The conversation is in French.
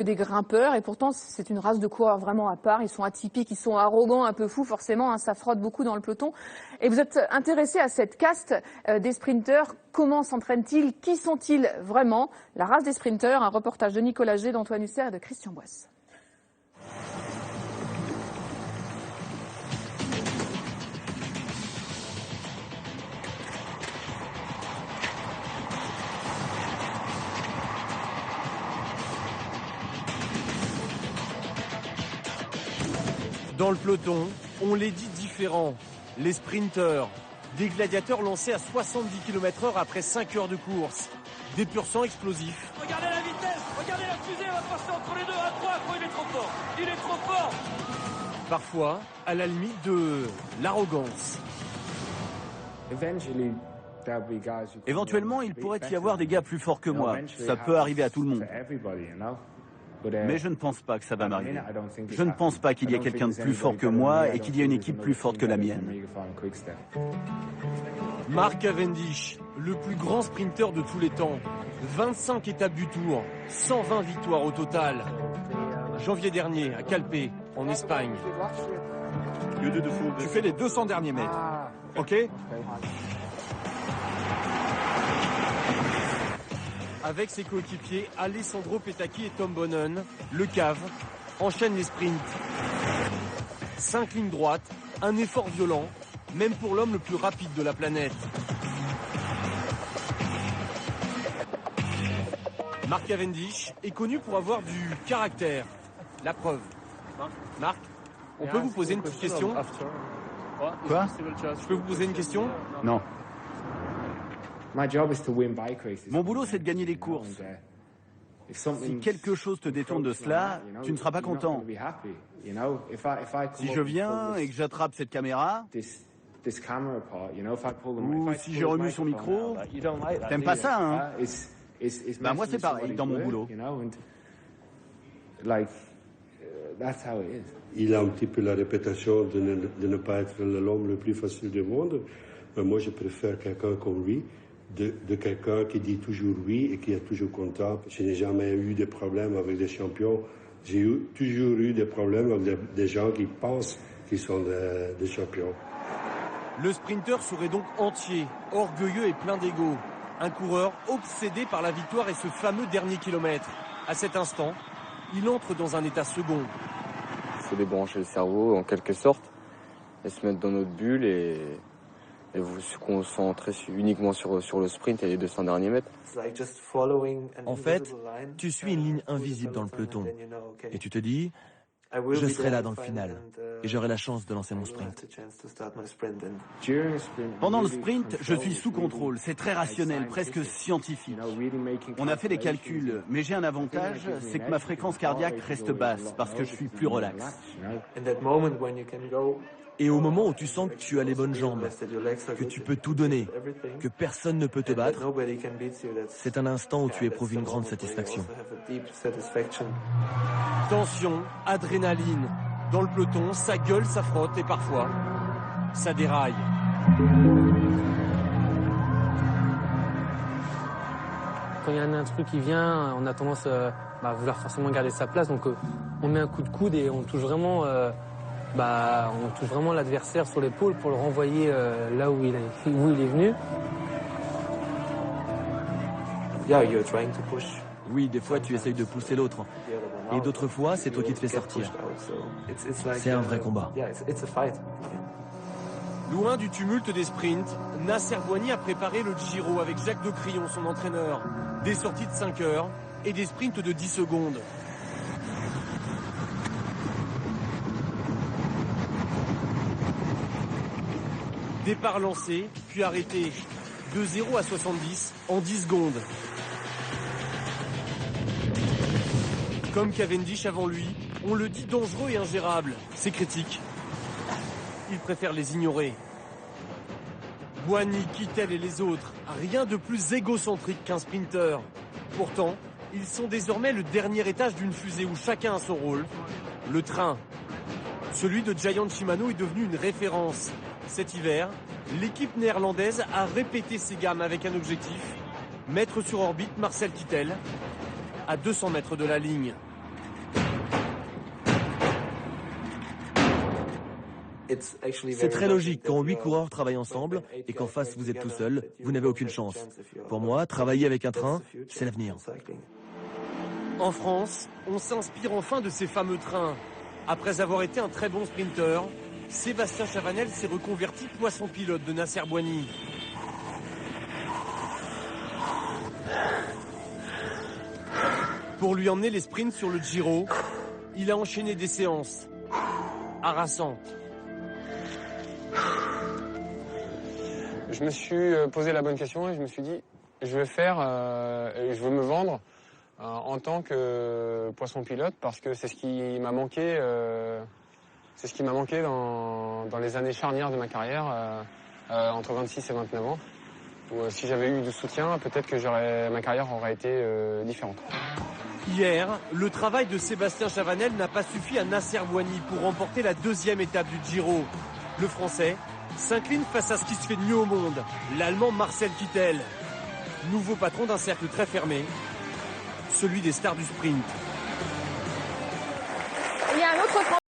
des grimpeurs et pourtant c'est une race de coureurs vraiment à part. Ils sont atypiques, ils sont arrogants, un peu fous forcément, hein, ça frotte beaucoup dans le peloton. Et vous êtes intéressé à cette caste des sprinteurs. Comment s'entraînent-ils? Qui sont-ils vraiment? La race des sprinteurs, un reportage de Nicolas G, d'Antoine Husser et de Christian Boisse. Dans le peloton, on les dit différents. Les sprinteurs, des gladiateurs lancés à 70 km/h après 5 heures de course. Des pur sang explosifs. Regardez la vitesse, regardez la fusée, elle va passer entre les deux à 3. Il est trop fort, il est trop fort. Parfois, à la limite de l'arrogance. Éventuellement, il pourrait y avoir des gars plus forts que moi. Ça peut arriver à tout le monde. Mais je ne pense pas que ça va m'arriver. Je ne pense pas qu'il y ait quelqu'un de plus fort que moi et qu'il y ait une équipe plus forte que la mienne. Mark Cavendish, le plus grand sprinter de tous les temps. 25 étapes du Tour, 120 victoires au total. Janvier dernier, à Calpe, en Espagne. Tu fais les 200 derniers mètres, ok? Avec ses coéquipiers Alessandro Petacchi et Tom Bonnen, le cave enchaîne les sprints. 5 lignes droites, un effort violent, même pour l'homme le plus rapide de la planète. Mark Cavendish est connu pour avoir du caractère. La preuve. Marc, on peut vous poser une petite question? Quoi? Je peux vous poser une question? Non. Mon boulot, c'est de gagner les courses. Si quelque chose te détourne de cela, tu ne seras pas content. Si je viens et que j'attrape cette caméra, ou si je remue son micro, t'aimes pas ça, hein? Ben moi, c'est pareil dans mon boulot. Il a un petit peu la réputation de ne pas être l'homme le plus facile du monde. Mais moi, je préfère quelqu'un comme lui, de quelqu'un qui dit toujours oui et qui est toujours content. Je n'ai jamais eu de problème avec des champions. J'ai toujours eu des problèmes avec des gens qui pensent qu'ils sont des champions. Le sprinter serait donc entier, orgueilleux et plein d'ego. Un coureur obsédé par la victoire et ce fameux dernier kilomètre. À cet instant, il entre dans un état second. Il faut débrancher le cerveau en quelque sorte et se mettre dans notre bulle et se concentrer uniquement sur le sprint et les 200 derniers mètres. En fait, tu suis une ligne invisible dans le peloton et tu te dis, je serai là dans le final et j'aurai la chance de lancer mon sprint. Pendant le sprint, je suis sous contrôle. C'est très rationnel, presque scientifique. On a fait des calculs, mais j'ai un avantage, c'est que ma fréquence cardiaque reste basse parce que je suis plus relax. Et au moment où tu sens que tu as les bonnes jambes, que tu peux tout donner, que personne ne peut te battre, c'est un instant où tu éprouves une grande satisfaction. Tension, adrénaline. Dans le peloton, ça gueule, ça frotte et parfois, ça déraille. Quand il y a un intrus qui vient, on a tendance à vouloir forcément garder sa place. Donc on met un coup de coude et on touche vraiment l'adversaire sur l'épaule pour le renvoyer là où il est venu. Oui, des fois tu essayes de pousser l'autre. Et d'autres fois, c'est toi qui te fais sortir. C'est un vrai combat. Loin du tumulte des sprints, Nasser Bouhanni a préparé le Giro avec Jacques de Crillon, son entraîneur. Des sorties de 5 heures et des sprints de 10 secondes. Départ lancé, puis arrêté. De 0 à 70 en 10 secondes. Comme Cavendish avant lui, on le dit dangereux et ingérable. Ses critiques, il préfère les ignorer. Bouhanni, Kittel et les autres, rien de plus égocentrique qu'un sprinter. Pourtant, ils sont désormais le dernier étage d'une fusée où chacun a son rôle. Le train. Celui de Giant Shimano est devenu une référence. Cet hiver, l'équipe néerlandaise a répété ses gammes avec un objectif, mettre sur orbite Marcel Kittel à 200 mètres de la ligne. C'est très logique quand 8 coureurs travaillent ensemble et qu'en face vous êtes tout seul, vous n'avez aucune chance. Pour moi, travailler avec un train, c'est l'avenir. En France, on s'inspire enfin de ces fameux trains. Après avoir été un très bon sprinter, Sébastien Chavanel s'est reconverti poisson pilote de Nasser Boigny. Pour lui emmener les sprints sur le Giro, il a enchaîné des séances harassantes. Je me suis posé la bonne question et je me suis dit, je veux me vendre en tant que poisson pilote parce que c'est ce qui m'a manqué, dans les années charnières de ma carrière, entre 26 et 29 ans. Où, si j'avais eu du soutien, peut-être que ma carrière aurait été différente. Hier, le travail de Sébastien Chavanel n'a pas suffi à Nasser Boigny pour remporter la deuxième étape du Giro. Le Français s'incline face à ce qui se fait de mieux au monde, l'Allemand Marcel Kittel. Nouveau patron d'un cercle très fermé, celui des stars du sprint. Il y a un autre